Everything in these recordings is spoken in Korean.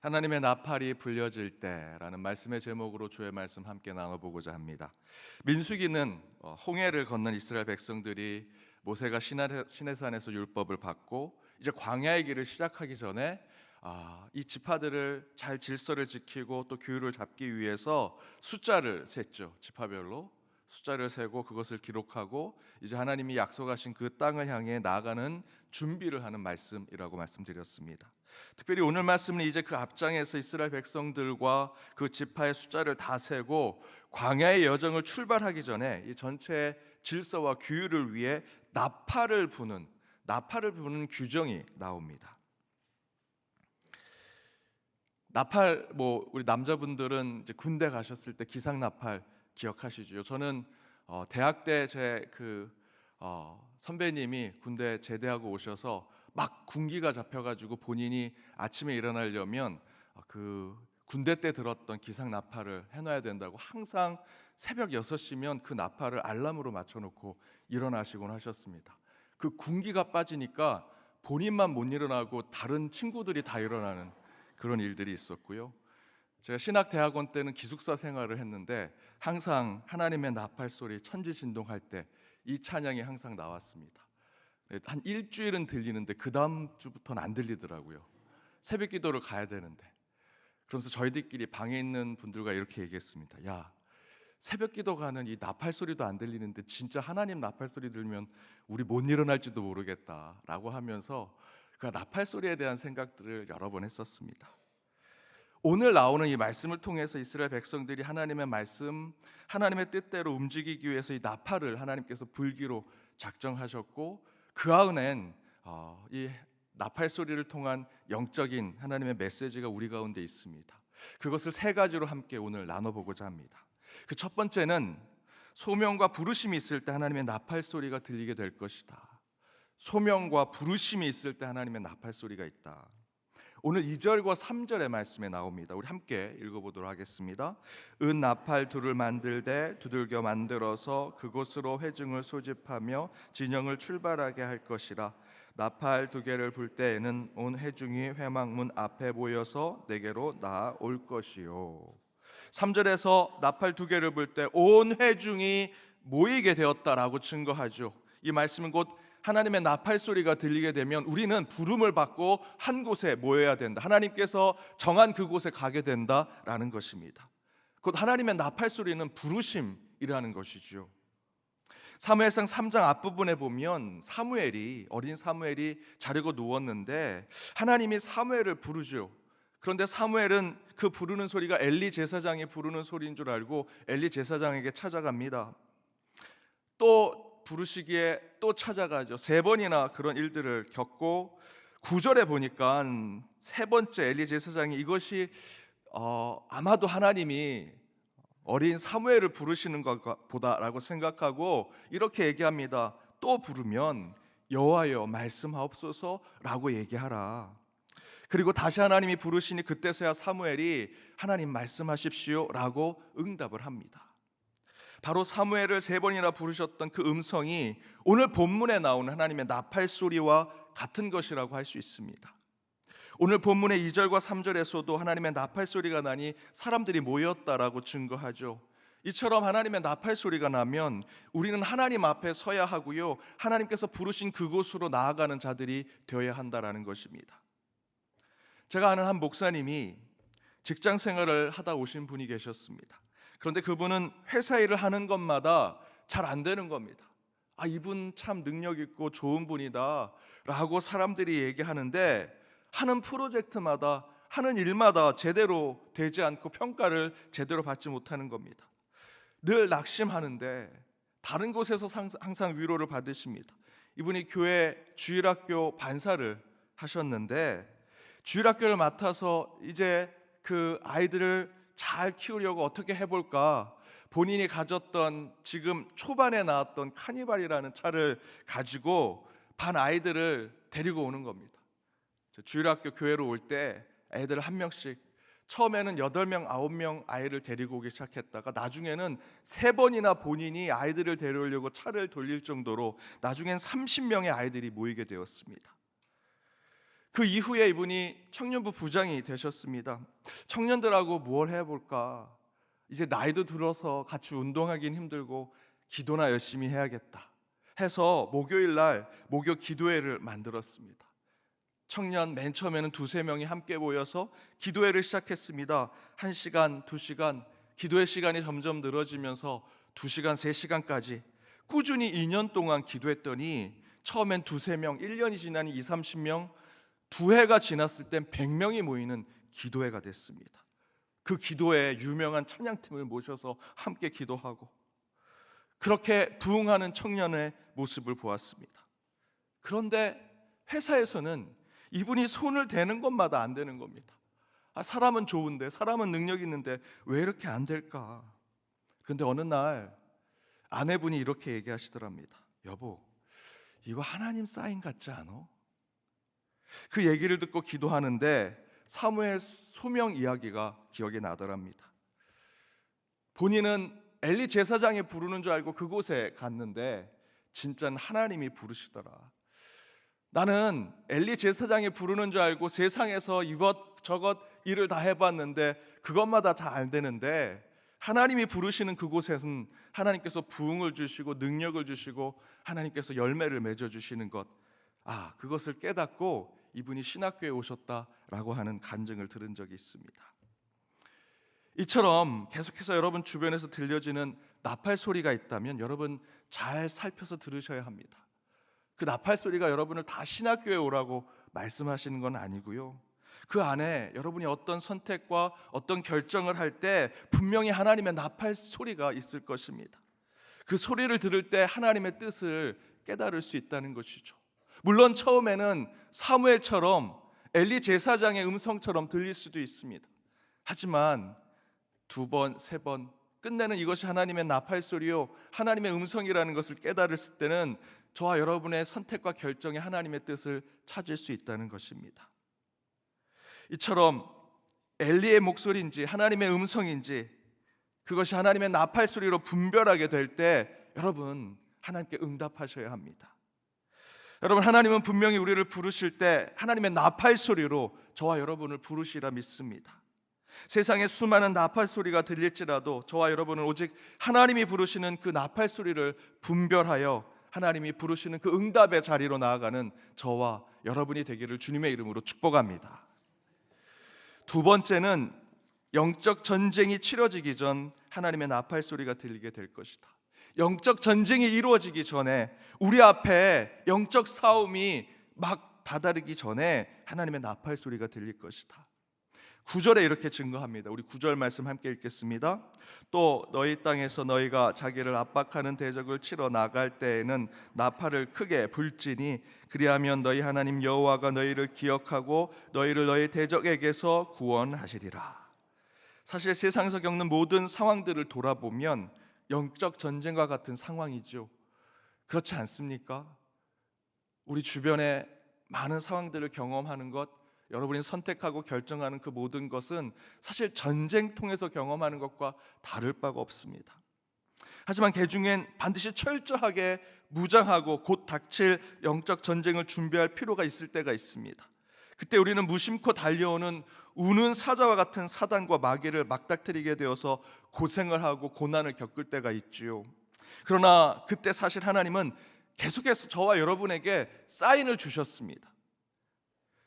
하나님의 나팔이 불려질 때라는 말씀의 제목으로 주의 말씀 함께 나눠보고자 합니다. 민수기는 홍해를 건넌 이스라엘 백성들이 모세가 시내산에서 율법을 받고 이제 광야의 길을 시작하기 전에 이 지파들을 잘 질서를 지키고 또 규율을 잡기 위해서 숫자를 셌죠. 지파별로 숫자를 세고 그것을 기록하고 이제 하나님이 약속하신 그 땅을 향해 나아가는 준비를 하는 말씀이라고 말씀드렸습니다. 특별히 오늘 말씀은 이제 그 앞장에서 이스라엘 백성들과 그 지파의 숫자를 다 세고 광야의 여정을 출발하기 전에 이 전체 질서와 규율을 위해 나팔을 부는 규정이 나옵니다. 나팔, 우리 남자분들은 이제 군대 가셨을 때 기상 나팔 기억하시죠? 저는 대학 때 제 선배님이 군대 제대하고 오셔서 막 군기가 잡혀가지고 본인이 아침에 일어나려면 그 군대 때 들었던 기상 나팔을 해놔야 된다고 항상 새벽 6시면 그 나팔을 알람으로 맞춰놓고 일어나시곤 하셨습니다. 그 군기가 빠지니까 본인만 못 일어나고 다른 친구들이 다 일어나는 그런 일들이 있었고요. 제가 신학대학원 때는 기숙사 생활을 했는데 항상 하나님의 나팔 소리 천지진동할 때 이 찬양이 항상 나왔습니다. 한 일주일은 들리는데 그 다음 주부터는 안 들리더라고요. 새벽 기도를 가야 되는데. 그러면서 저희들끼리 방에 있는 분들과 이렇게 얘기했습니다. 야, 새벽 기도 가는 이 나팔 소리도 안 들리는데 진짜 하나님 나팔 소리 들으면 우리 못 일어날지도 모르겠다라고 하면서 그 나팔 소리에 대한 생각들을 여러 번 했었습니다. 오늘 나오는 이 말씀을 통해서 이스라엘 백성들이 하나님의 말씀, 하나님의 뜻대로 움직이기 위해서 이 나팔을 하나님께서 불기로 작정하셨고 그 안엔 이 나팔 소리를 통한 영적인 하나님의 메시지가 우리 가운데 있습니다. 그것을 세 가지로 함께 오늘 나눠보고자 합니다. 그 첫 번째는 소명과 부르심이 있을 때 하나님의 나팔 소리가 들리게 될 것이다. 소명과 부르심이 있을 때 하나님의 나팔 소리가 있다. 오늘 2절과 3절의 말씀에 나옵니다. 우리 함께 읽어보도록 하겠습니다. 은 나팔 둘을 만들되 두들겨 만들어서 그곳으로 회중을 소집하며 진영을 출발하게 할 것이라. 나팔 두 개를 불 때에는 온 회중이 회막문 앞에 모여서 내게로 나아올 것이요. 3절에서 나팔 두 개를 불 때 온 회중이 모이게 되었다라고 증거하죠. 이 말씀은 곧 하나님의 나팔 소리가 들리게 되면 우리는 부름을 받고 한 곳에 모여야 된다. 하나님께서 정한 그곳에 가게 된다라는 것입니다. 곧 하나님의 나팔 소리는 부르심이라는 것이죠. 사무엘상 3장 앞부분에 보면 어린 사무엘이 자려고 누웠는데 하나님이 사무엘을 부르죠. 그런데 사무엘은 그 부르는 소리가 엘리 제사장이 부르는 소리인 줄 알고 엘리 제사장에게 찾아갑니다. 또 부르시기에 또 찾아가죠. 3번이나 그런 일들을 겪고 9절에 보니까 세 번째 엘리 제사장이 이것이 아마도 하나님이 어린 사무엘을 부르시는 것보다라고 생각하고 이렇게 얘기합니다. 또 부르면 여호와여 말씀하옵소서라고 얘기하라. 그리고 다시 하나님이 부르시니 그때서야 사무엘이 하나님 말씀하십시오라고 응답을 합니다. 바로 사무엘을 3번이나 부르셨던 그 음성이 오늘 본문에 나오는 하나님의 나팔 소리와 같은 것이라고 할 수 있습니다. 오늘 본문의 2절과 3절에서도 하나님의 나팔 소리가 나니 사람들이 모였다라고 증거하죠. 이처럼 하나님의 나팔 소리가 나면 우리는 하나님 앞에 서야 하고요, 하나님께서 부르신 그곳으로 나아가는 자들이 되어야 한다라는 것입니다. 제가 아는 한 목사님이 직장 생활을 하다 오신 분이 계셨습니다. 그런데 그분은 회사 일을 하는 것마다 잘 안 되는 겁니다. 이분 참 능력 있고 좋은 분이다 라고 사람들이 얘기하는데 하는 프로젝트마다 하는 일마다 제대로 되지 않고 평가를 제대로 받지 못하는 겁니다. 늘 낙심하는데 다른 곳에서 항상 위로를 받으십니다. 이분이 교회 주일학교 반사를 하셨는데 주일학교를 맡아서 이제 그 아이들을 잘 키우려고 어떻게 해볼까, 본인이 가졌던 지금 초반에 나왔던 카니발이라는 차를 가지고 반 아이들을 데리고 오는 겁니다. 주일학교 교회로 올 때 애들 한 명씩, 처음에는 8명, 9명 아이를 데리고 오기 시작했다가 나중에는 3번이나 본인이 아이들을 데려오려고 차를 돌릴 정도로 나중엔 30명의 아이들이 모이게 되었습니다. 그 이후에 이분이 청년부 부장이 되셨습니다. 청년들하고 뭘 해볼까? 이제 나이도 들어서 같이 운동하긴 힘들고 기도나 열심히 해야겠다 해서 목요일 날 목요 기도회를 만들었습니다. 청년 맨 처음에는 두세 명이 함께 모여서 기도회를 시작했습니다. 1시간, 2시간, 기도회 시간이 점점 늘어지면서 2시간, 3시간까지 꾸준히 2년 동안 기도했더니 처음엔 두세 명, 1년이 지나니 20, 30명, 두 해가 지났을 땐 100명이 모이는 기도회가 됐습니다. 그 기도회에 유명한 찬양팀을 모셔서 함께 기도하고 그렇게 부흥하는 청년의 모습을 보았습니다. 그런데 회사에서는 이분이 손을 대는 것마다 안 되는 겁니다. 사람은 좋은데, 사람은 능력 있는데 왜 이렇게 안 될까? 그런데 어느 날 아내분이 이렇게 얘기하시더랍니다. 여보, 이거 하나님 사인 같지 않아? 그 얘기를 듣고 기도하는데 사무엘 소명 이야기가 기억이 나더랍니다. 본인은 엘리 제사장이 부르는 줄 알고 그곳에 갔는데 진짜는 하나님이 부르시더라. 나는 엘리 제사장이 부르는 줄 알고 세상에서 이것저것 일을 다 해봤는데 그것마다 잘 안 되는데 하나님이 부르시는 그곳에서는 하나님께서 부흥을 주시고 능력을 주시고 하나님께서 열매를 맺어주시는 것, 그것을 깨닫고 이분이 신학교에 오셨다라고 하는 간증을 들은 적이 있습니다. 이처럼 계속해서 여러분 주변에서 들려지는 나팔 소리가 있다면 여러분 잘 살펴서 들으셔야 합니다. 그 나팔 소리가 여러분을 다 신학교에 오라고 말씀하시는 건 아니고요, 그 안에 여러분이 어떤 선택과 어떤 결정을 할 때 분명히 하나님의 나팔 소리가 있을 것입니다. 그 소리를 들을 때 하나님의 뜻을 깨달을 수 있다는 것이죠. 물론 처음에는 사무엘처럼 엘리 제사장의 음성처럼 들릴 수도 있습니다. 하지만 2번, 3번 끝내는 이것이 하나님의 나팔 소리요, 하나님의 음성이라는 것을 깨달았을 때는 저와 여러분의 선택과 결정에 하나님의 뜻을 찾을 수 있다는 것입니다. 이처럼 엘리의 목소리인지 하나님의 음성인지 그것이 하나님의 나팔 소리로 분별하게 될 때 여러분 하나님께 응답하셔야 합니다. 여러분, 하나님은 분명히 우리를 부르실 때 하나님의 나팔 소리로 저와 여러분을 부르시라 믿습니다. 세상에 수많은 나팔 소리가 들릴지라도 저와 여러분은 오직 하나님이 부르시는 그 나팔 소리를 분별하여 하나님이 부르시는 그 응답의 자리로 나아가는 저와 여러분이 되기를 주님의 이름으로 축복합니다. 두 번째는 영적 전쟁이 치러지기 전 하나님의 나팔 소리가 들리게 될 것이다. 영적 전쟁이 이루어지기 전에, 우리 앞에 영적 싸움이 막 다다르기 전에 하나님의 나팔 소리가 들릴 것이다. 9절에 이렇게 증거합니다. 우리 9절 말씀 함께 읽겠습니다. 또 너희 땅에서 너희가 자기를 압박하는 대적을 치러 나갈 때에는 나팔을 크게 불지니 그리하면 너희 하나님 여호와가 너희를 기억하고 너희를 너희 대적에게서 구원하시리라. 사실 세상에서 겪는 모든 상황들을 돌아보면 영적 전쟁과 같은 상황이죠. 그렇지 않습니까? 우리 주변에 많은 상황들을 경험하는 것, 여러분이 선택하고 결정하는 그 모든 것은 사실 전쟁통에서 경험하는 것과 다를 바가 없습니다. 하지만 그 중엔 반드시 철저하게 무장하고 곧 닥칠 영적 전쟁을 준비할 필요가 있을 때가 있습니다. 그때 우리는 무심코 달려오는 우는 사자와 같은 사단과 마귀를 맞닥뜨리게 되어서 고생을 하고 고난을 겪을 때가 있지요. 그러나 그때 사실 하나님은 계속해서 저와 여러분에게 사인을 주셨습니다.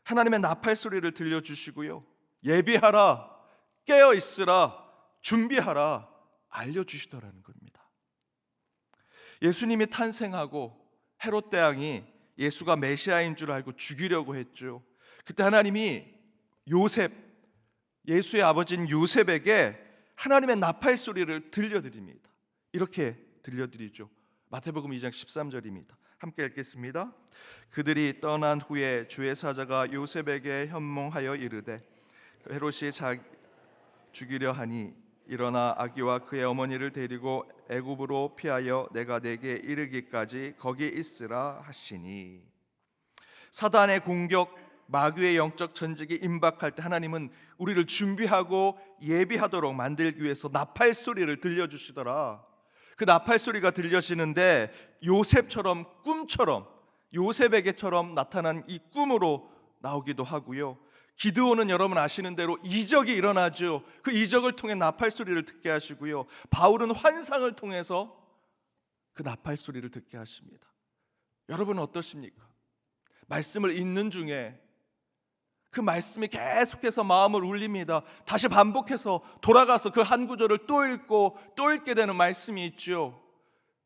하나님의 나팔 소리를 들려주시고요, 예비하라, 깨어있으라, 준비하라 알려주시더라는 겁니다. 예수님이 탄생하고 헤롯 대왕이 예수가 메시아인 줄 알고 죽이려고 했죠. 그때 하나님이 요셉, 예수의 아버지인 요셉에게 하나님의 나팔 소리를 들려드립니다. 이렇게 들려드리죠. 마태복음 2장 13절입니다. 함께 읽겠습니다. 그들이 떠난 후에 주의 사자가 요셉에게 현몽하여 이르되 헤롯이 죽이려 하니 일어나 아기와 그의 어머니를 데리고 애굽으로 피하여 내가 내게 이르기까지 거기 있으라 하시니. 사단의 공격, 마귀의 영적 전쟁이 임박할 때 하나님은 우리를 준비하고 예비하도록 만들기 위해서 나팔 소리를 들려주시더라. 그 나팔 소리가 들려지는데 요셉처럼 꿈처럼, 요셉에게처럼 나타난 이 꿈으로 나오기도 하고요. 기드온은 여러분 아시는 대로 이적이 일어나죠. 그 이적을 통해 나팔 소리를 듣게 하시고요. 바울은 환상을 통해서 그 나팔 소리를 듣게 하십니다. 여러분은 어떠십니까? 말씀을 읽는 중에 그 말씀이 계속해서 마음을 울립니다. 다시 반복해서 돌아가서 그 한 구절을 또 읽고 또 읽게 되는 말씀이 있죠.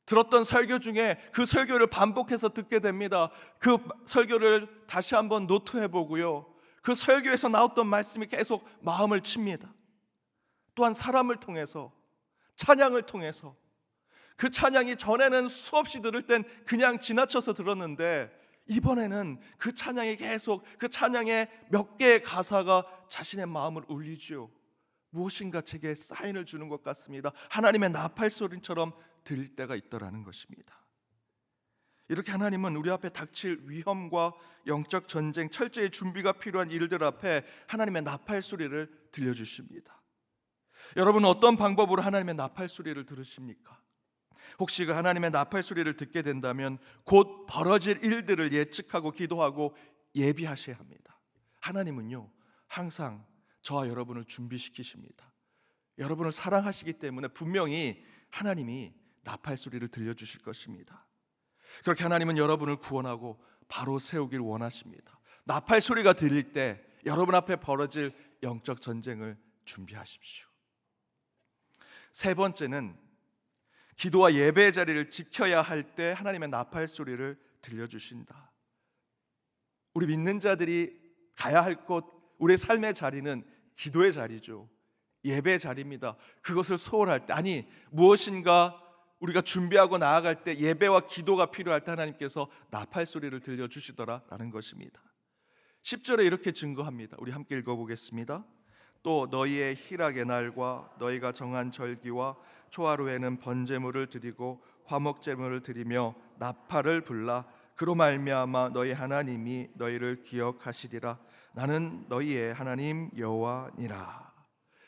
들었던 설교 중에 그 설교를 반복해서 듣게 됩니다. 그 설교를 다시 한번 노트해 보고요. 그 설교에서 나왔던 말씀이 계속 마음을 칩니다. 또한 사람을 통해서, 찬양을 통해서, 그 찬양이 전에는 수없이 들을 땐 그냥 지나쳐서 들었는데 이번에는 그 찬양이 계속, 그 찬양의 몇 개의 가사가 자신의 마음을 울리죠. 무엇인가 제게 사인을 주는 것 같습니다. 하나님의 나팔 소리처럼 들릴 때가 있더라는 것입니다. 이렇게 하나님은 우리 앞에 닥칠 위험과 영적 전쟁, 철저히 준비가 필요한 일들 앞에 하나님의 나팔 소리를 들려주십니다. 여러분은 어떤 방법으로 하나님의 나팔 소리를 들으십니까? 혹시 그 하나님의 나팔 소리를 듣게 된다면 곧 벌어질 일들을 예측하고 기도하고 예비하셔야 합니다. 하나님은요, 항상 저와 여러분을 준비시키십니다. 여러분을 사랑하시기 때문에 분명히 하나님이 나팔 소리를 들려주실 것입니다. 그렇게 하나님은 여러분을 구원하고 바로 세우길 원하십니다. 나팔 소리가 들릴 때 여러분 앞에 벌어질 영적 전쟁을 준비하십시오. 세 번째는 기도와 예배의 자리를 지켜야 할 때 하나님의 나팔 소리를 들려주신다. 우리 믿는 자들이 가야 할 곳, 우리의 삶의 자리는 기도의 자리죠. 예배의 자리입니다. 그것을 소홀할 때, 아니 무엇인가 우리가 준비하고 나아갈 때 예배와 기도가 필요할 때 하나님께서 나팔 소리를 들려주시더라라는 것입니다. 10절에 이렇게 증거합니다. 우리 함께 읽어보겠습니다. 또 너희의 희락의 날과 너희가 정한 절기와 초하루에는 번제물을 드리고 화목제물을 드리며 나팔을 불라 그로 말미암아 너희 하나님이 너희를 기억하시리라. 나는 너희의 하나님 여호와니라.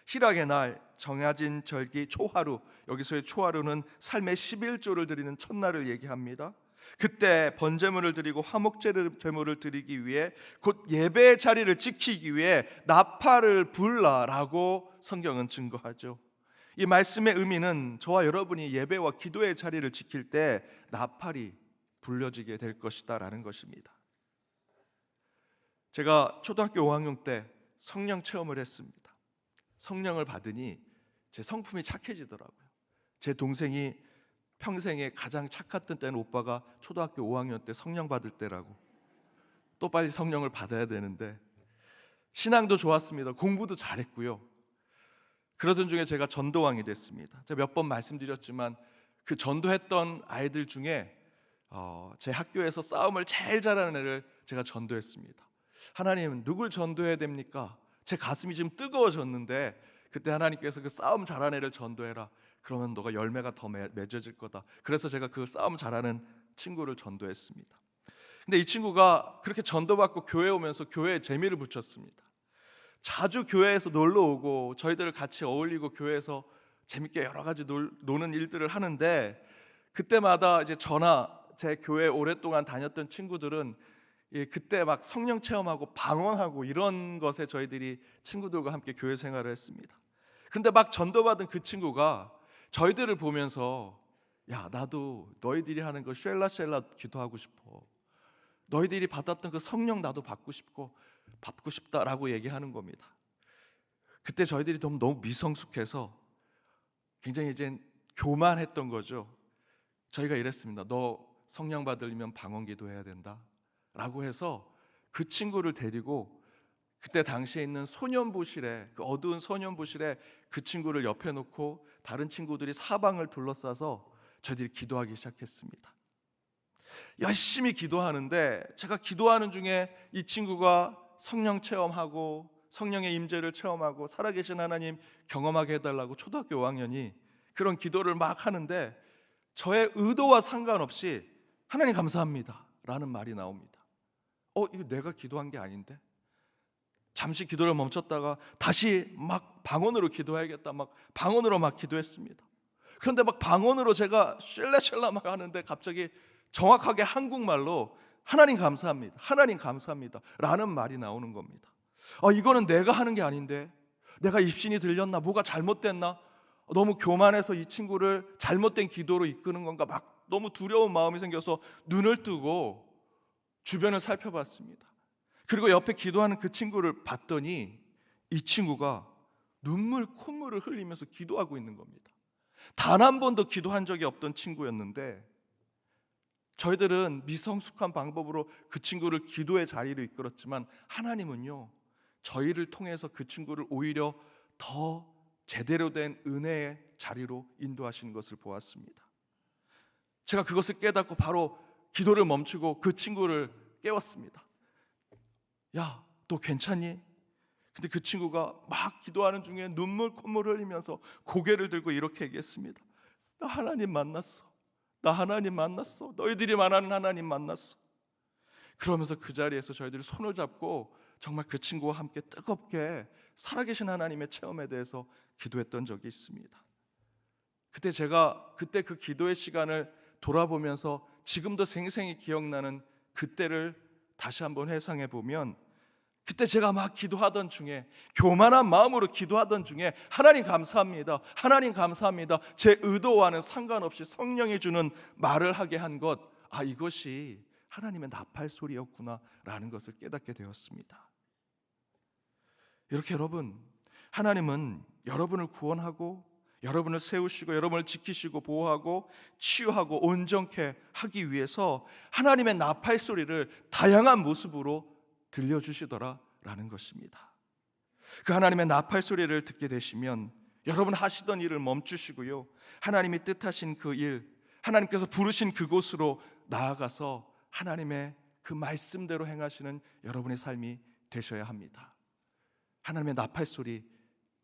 희락의 날, 정해진 절기, 초하루, 여기서의 초하루는 삶의 11조를 드리는 첫날을 얘기합니다. 그때 번제물을 드리고 화목제물을 드리기 위해 곧 예배의 자리를 지키기 위해 나팔을 불라라고 성경은 증거하죠. 이 말씀의 의미는 저와 여러분이 예배와 기도의 자리를 지킬 때 나팔이 불려지게 될 것이다 라는 것입니다. 제가 초등학교 5학년 때 성령 체험을 했습니다. 성령을 받으니 제 성품이 착해지더라고요. 제 동생이 평생에 가장 착했던 때는 오빠가 초등학교 5학년 때 성령 받을 때라고. 또 빨리 성령을 받아야 되는데 신앙도 좋았습니다. 공부도 잘했고요. 그러던 중에 제가 전도왕이 됐습니다. 제가 몇 번 말씀드렸지만 그 전도했던 아이들 중에 제 학교에서 싸움을 제일 잘하는 애를 제가 전도했습니다. 하나님, 누굴 전도해야 됩니까? 제 가슴이 지금 뜨거워졌는데 그때 하나님께서 그 싸움 잘하는 애를 전도해라. 그러면 너가 열매가 더 맺어질 거다. 그래서 제가 그 싸움 잘하는 친구를 전도했습니다. 근데 이 친구가 그렇게 전도받고 교회 오면서 교회에 재미를 붙였습니다. 자주 교회에서 놀러 오고 저희들을 같이 어울리고 교회에서 재밌게 여러 가지 노는 일들을 하는데 그때마다 이제 저나 제 교회 오랫동안 다녔던 친구들은 그때 막 성령 체험하고 방언하고 이런 것에 저희들이 친구들과 함께 교회 생활을 했습니다. 근데 막 전도받은 그 친구가 저희들을 보면서 야, 나도 너희들이 하는 거 쉘라 기도하고 싶어. 너희들이 받았던 그 성령 나도 받고 싶다라고 얘기하는 겁니다. 그때 저희들이 너무 미성숙해서 굉장히 이제 교만했던 거죠. 저희가 이랬습니다. 너 성령 받으려면 방언 기도해야 된다 라고 해서 그 친구를 데리고 그때 당시에 있는 소년부실에, 그 어두운 소년부실에 그 친구를 옆에 놓고 다른 친구들이 사방을 둘러싸서 저희들이 기도하기 시작했습니다. 열심히 기도하는데 제가 기도하는 중에 이 친구가 성령 체험하고 성령의 임재를 체험하고 살아계신 하나님 경험하게 해달라고 초등학교 5학년이 그런 기도를 막 하는데 저의 의도와 상관없이 하나님 감사합니다 라는 말이 나옵니다. 이거 내가 기도한 게 아닌데? 잠시 기도를 멈췄다가 다시 막 방언으로 기도해야겠다 막 방언으로 막 기도했습니다. 그런데 막 방언으로 제가 쉘라 막 하는데 갑자기 정확하게 한국말로 하나님 감사합니다, 하나님 감사합니다 라는 말이 나오는 겁니다. 이거는 내가 하는 게 아닌데, 내가 입신이 들렸나, 뭐가 잘못됐나, 너무 교만해서 이 친구를 잘못된 기도로 이끄는 건가, 막 너무 두려운 마음이 생겨서 눈을 뜨고 주변을 살펴봤습니다. 그리고 옆에 기도하는 그 친구를 봤더니 이 친구가 눈물 콧물을 흘리면서 기도하고 있는 겁니다. 단 한 번도 기도한 적이 없던 친구였는데 저희들은 미성숙한 방법으로 그 친구를 기도의 자리로 이끌었지만 하나님은요, 저희를 통해서 그 친구를 오히려 더 제대로 된 은혜의 자리로 인도하시는 것을 보았습니다. 제가 그것을 깨닫고 바로 기도를 멈추고 그 친구를 깨웠습니다. 야, 너 괜찮니? 근데 그 친구가 막 기도하는 중에 눈물 콧물 흘리면서 고개를 들고 이렇게 얘기했습니다. 나 하나님 만났어. 나 하나님 만났어. 너희들이 말하는 하나님 만났어. 그러면서 그 자리에서 저희들이 손을 잡고 정말 그 친구와 함께 뜨겁게 살아계신 하나님의 체험에 대해서 기도했던 적이 있습니다. 그때 그 기도의 시간을 돌아보면서 지금도 생생히 기억나는 그때를 다시 한번 회상해 보면, 그때 제가 막 기도하던 중에, 교만한 마음으로 기도하던 중에 하나님 감사합니다, 하나님 감사합니다, 제 의도와는 상관없이 성령이 주는 말을 하게 한 것, 이것이 하나님의 나팔 소리였구나 라는 것을 깨닫게 되었습니다. 이렇게 여러분, 하나님은 여러분을 구원하고 여러분을 세우시고 여러분을 지키시고 보호하고 치유하고 온전케 하기 위해서 하나님의 나팔 소리를 다양한 모습으로 들려주시더라라는 것입니다. 그 하나님의 나팔 소리를 듣게 되시면 여러분 하시던 일을 멈추시고요, 하나님이 뜻하신 그 일, 하나님께서 부르신 그곳으로 나아가서 하나님의 그 말씀대로 행하시는 여러분의 삶이 되셔야 합니다. 하나님의 나팔 소리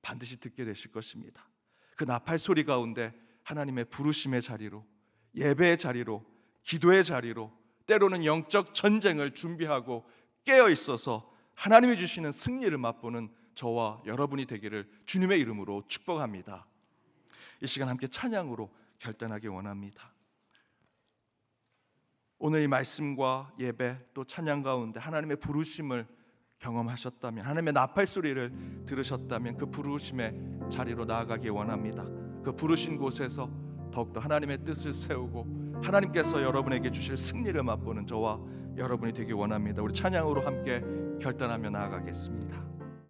반드시 듣게 되실 것입니다. 그 나팔 소리 가운데 하나님의 부르심의 자리로, 예배의 자리로, 기도의 자리로, 때로는 영적 전쟁을 준비하고 깨어 있어서 하나님이 주시는 승리를 맛보는 저와 여러분이 되기를 주님의 이름으로 축복합니다. 이 시간 함께 찬양으로 결단하기 원합니다. 오늘 이 말씀과 예배 또 찬양 가운데 하나님의 부르심을 경험하셨다면, 하나님의 나팔 소리를 들으셨다면 그 부르심의 자리로 나아가기 원합니다. 그 부르신 곳에서 더욱더 하나님의 뜻을 세우고 하나님께서 여러분에게 주실 승리를 맛보는 저와 여러분이 되기 원합니다. 우리 찬양으로 함께 결단하며 나아가겠습니다.